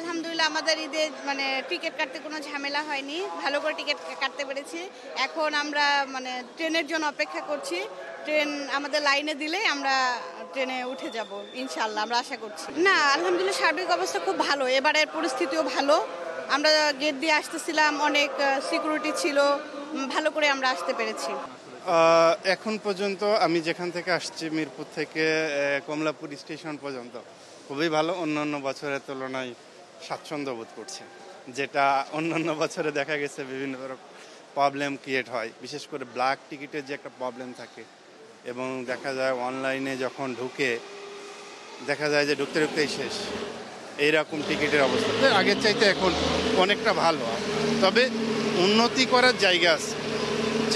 আলহামদুলিল্লাহ আমাদের ঈদে মানে টিকিট কাটতে কোনো ঝামেলা হয়নি, ভালো করে টিকিট কাটতে পেরেছি। এখন আমরা মানে ট্রেনের জন্য অপেক্ষা করছি। ট্রেন আমাদের লাইনে দিলে আমরা ট্রেনে উঠে যাব ইনশাআল্লাহ, আমরা আশা করছি। না, আলহামদুলিল্লাহ সার্বিক অবস্থা খুব ভালো, এবারের পরিস্থিতিও ভালো। আমরা গেট দিয়ে আসতেছিলাম, অনেক সিকিউরিটি ছিল, ভালো করে আমরা আসতে পেরেছি। এখন পর্যন্ত আমি যেখান থেকে আসছি মিরপুর থেকে কমলাপুর স্টেশন পর্যন্ত খুবই ভালো। অন্যান্য বছরের তুলনায় স্বাচ্ছন্দ্য বোধ করছে, যেটা অন্যান্য বছরে দেখা গেছে বিভিন্ন প্রবলেম ক্রিয়েট হয়, বিশেষ করে ব্ল্যাক টিকিটের যে একটা প্রবলেম থাকে, এবং দেখা যায় অনলাইনে যখন ঢুকে দেখা যায় যে ঢুকতে ঢুকতেই শেষ, এইরকম টিকিটের অবস্থা। আগের চাইতে এখন অনেকটা ভালো, তবে উন্নতি করার জায়গা আছে।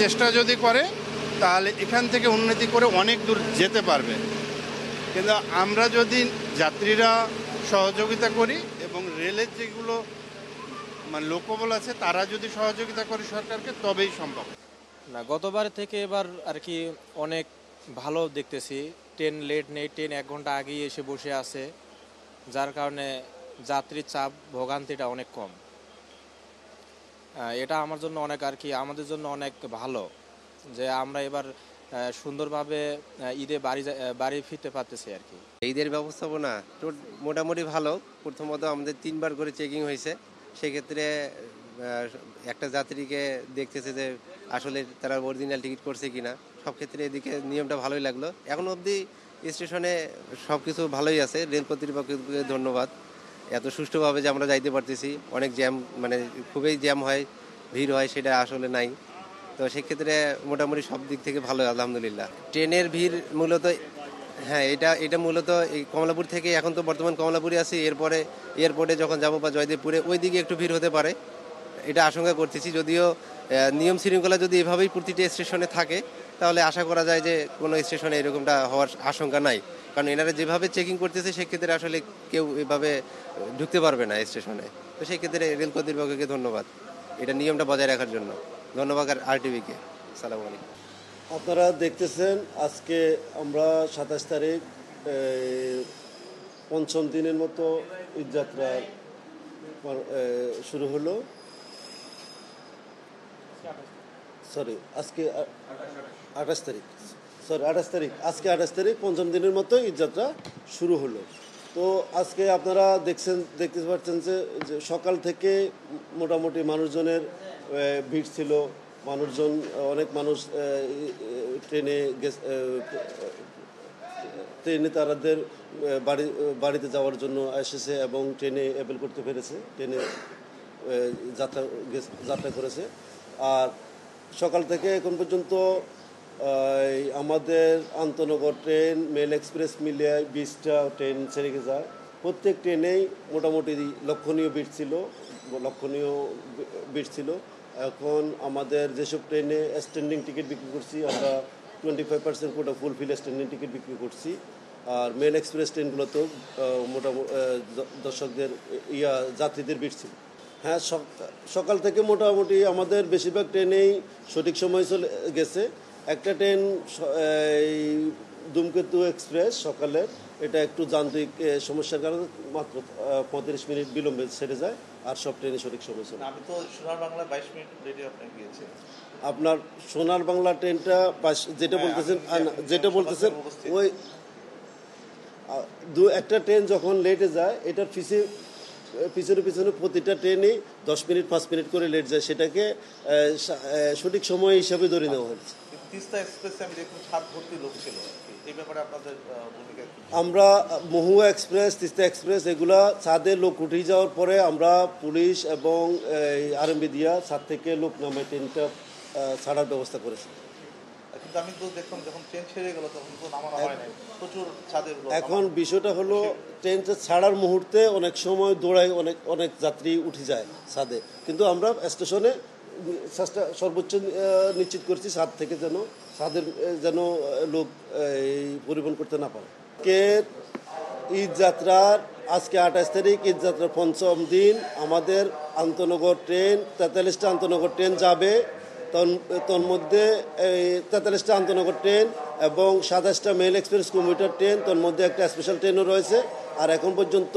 চেষ্টা যদি করে তাহলে এখান থেকে উন্নতি করে অনেক দূর যেতে পারবে। কিন্তু আমরা যদি যাত্রীরা সহযোগিতা করি এবং রেলের যেগুলো মানে লোকবল আছে তারা যদি সহযোগিতা করে সরকারকে, তবেই সম্ভব। না, গতবার থেকে এবার আর কি অনেক ভালো দেখতেছি। ট্রেন লেট নেই, ট্রেন 1 ঘন্টা আগেই এসে বসে আছে, যার কারণে যাত্রীর চাপ ভোগান্তিটা অনেক কম। এটা আমার জন্য অনেক আর কি আমাদের জন্য অনেক ভালো যে আমরা এবার সুন্দরভাবে ঈদে বাড়ি ফিরতে পারতেছি আর কি। ঈদের ব্যবস্থাপনা মোটামুটি ভালো। প্রথমত আমাদের 3 বার করে চেকিং হয়েছে, সেক্ষেত্রে একটা যাত্রীকে দেখতেছে যে আসলে তারা অরিজিনাল টিকিট করছে কিনা। সব ক্ষেত্রে এদিকে নিয়মটা ভালোই লাগলো। এখন অবধি স্টেশনে সব কিছু ভালোই আছে। রেল কর্তৃপক্ষকে ধন্যবাদ, এত সুষ্ঠুভাবে যে আমরা যাইতে পারতেছি। অনেক জ্যাম, মানে খুবই জ্যাম হয়, ভিড় হয়, সেটা আসলে নাই। তো সেক্ষেত্রে মোটামুটি সব দিক থেকে ভালো, আলহামদুলিল্লাহ। ট্রেনের ভিড় মূলত হ্যাঁ, এটা মূলত এই কমলাপুর থেকে, এখন তো বর্তমান কমলাপুরে আছি, এরপরে এয়ারপোর্টে যখন যাবো বা জয়দেবপুরে ওই দিকে একটু ভিড় হতে পারে, এটা আশঙ্কা করতেছি। যদিও নিয়ম শৃঙ্খলা যদি এভাবেই প্রতিটি স্টেশনে থাকে তাহলে আশা করা যায় যে কোনো স্টেশনে এরকমটা হওয়ার আশঙ্কা নাই। কারণ এনারা যেভাবে চেকিং করতেছে সেক্ষেত্রে আসলে কেউ এভাবে ঢুকতে পারবে না স্টেশনে। তো সেক্ষেত্রে রেল কর্তৃপক্ষকে ধন্যবাদ এটা নিয়মটা বজায় রাখার জন্য। ধন্যবাদ আরটিভিকে। আসসালামু আলাইকুম। আপনারা দেখতেছেন আজকে আমরা 27 তারিখ, পঞ্চম দিনের মতো ঈদযাত্রা শুরু হলো। আজকে 28 তারিখ, আজকে 28 তারিখ, পঞ্চম দিনের মতো ঈদযাত্রা শুরু হলো। তো আজকে আপনারা দেখতে পাচ্ছেন যে সকাল থেকে মোটামুটি মানুষজনের ভিড় ছিল। অনেক মানুষ ট্রেনে তাদের বাড়িতে যাওয়ার জন্য এসেছে এবং ট্রেনে অ্যাপেল করতে পেরেছে, ট্রেনে যাত্রা করেছে। আর সকাল থেকে এখন পর্যন্ত আমাদের আন্তনগর ট্রেন, মেল এক্সপ্রেস মিলিয়ে 20টা ট্রেন ছেড়ে যায়। প্রত্যেক ট্রেনেই মোটামুটি লক্ষণীয় ভিড় ছিল। এখন আমাদের যেসব ট্রেনে স্ট্যান্ডিং টিকিট বিক্রি করছি, আমরা 25% কোটা ফুলফিল স্ট্যান্ডিং টিকিট বিক্রি করছি। আর মেল এক্সপ্রেস ট্রেনগুলোতেও মোটামুটি দর্শকদের যাত্রীদের ভিড় ছিল। হ্যাঁ, সকাল থেকে মোটামুটি আমাদের বেশিরভাগ ট্রেনেই সঠিক সময় চলে গেছে। একটা ট্রেন ধূমকেতু এক্সপ্রেস সকালের, এটা একটু যান্ত্রিক সমস্যার কারণে মাত্র 35 মিনিট বিলম্বে ছেড়ে যায়, আর সব ট্রেনে সঠিক সময় চলে। আমি তো সোনার বাংলা 22 মিনিট লেটে আপনাকে গিয়েছি। আপনার সোনার বাংলা ট্রেনটা যেটা বলতেছেন ওই একটা ট্রেন যখন লেটে যায়, এটার পিছনে প্রতিটা ট্রেনই 10 মিনিট 5 মিনিট করে লেট যায়, সেটাকে সঠিক সময় হিসাবে ধরে নেওয়া হচ্ছে। তিস্তা এক্সপ্রেসে আমি দেখুন 7 ভর্তি লোক ছিল, এই ব্যাপারে আপনাদের ভূমিকা? আমরা মহুয়া এক্সপ্রেস, তিস্তা এক্সপ্রেস এগুলা ছাদে লোক উঠে যাওয়ার পরে আমরা পুলিশ এবং আরএমবি দিয়া ছাদ থেকে লোক নামে ট্রেনটা ছাড়ার ব্যবস্থা করেছি। কিন্তু আমি তো দেখলাম যখন ট্রেন ছেড়ে গেল তখন তো নামানো হয় নাই, প্রচুর ছাদের। এখন বিষয়টা হলো ট্রেনটা ছাড়ার মুহূর্তে অনেক সময় দৌড়ায়, অনেক যাত্রী উঠে যায় ছাদে, কিন্তু আমরা স্টেশনে সর্বোচ্চ নিশ্চিত করছি ছাদ থেকে যেন লোক পরিবহন করতে না পারে। ঈদ যাত্রার আজকে 28 তারিখ, ঈদ যাত্রার পঞ্চম দিন। আমাদের আন্তনগর ট্রেন 43টা আন্তনগর ট্রেন যাবে, তন্মধ্যে 43টা আন্তনগর ট্রেন এবং 27টা মেল এক্সপ্রেস কমিউটার ট্রেন, তন্মধ্যে একটা স্পেশাল ট্রেনও রয়েছে। আর এখন পর্যন্ত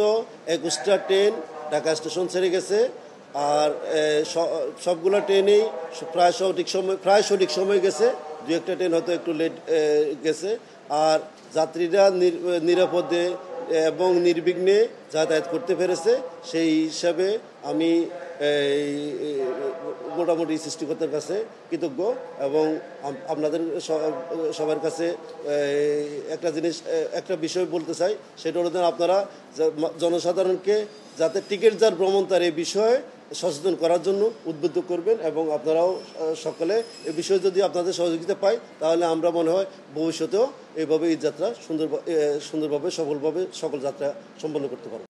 21টা ট্রেন ঢাকা স্টেশন ছেড়ে গেছে। আর সবগুলো ট্রেনেই প্রায় সঠিক সময় গেছে, দু একটা ট্রেন হয়তো একটু লেট গেছে। আর যাত্রীরা নিরাপদে এবং নির্বিঘ্নে যাতায়াত করতে পেরেছে, সেই হিসাবে আমি মোটামুটি সৃষ্টিকর্তার কাছে কৃতজ্ঞ। এবং আপনাদের সবার কাছে একটা বিষয় বলতে চাই, সেটা হলো আপনারা জনসাধারণকে যাতে টিকিট যার ভ্রমণ তার এই বিষয়ে সচেতন করার জন্য উদ্বুদ্ধ করবেন। এবং আপনারাও সকলে এই বিষয়ে যদি আপনাদের সহযোগিতা পাই, তাহলে আমরা মনে হয় ভবিষ্যতেও এইভাবে এই যাত্রা সুন্দরভাবে সফলভাবে সকল যাত্রা সম্পন্ন করতে পারব।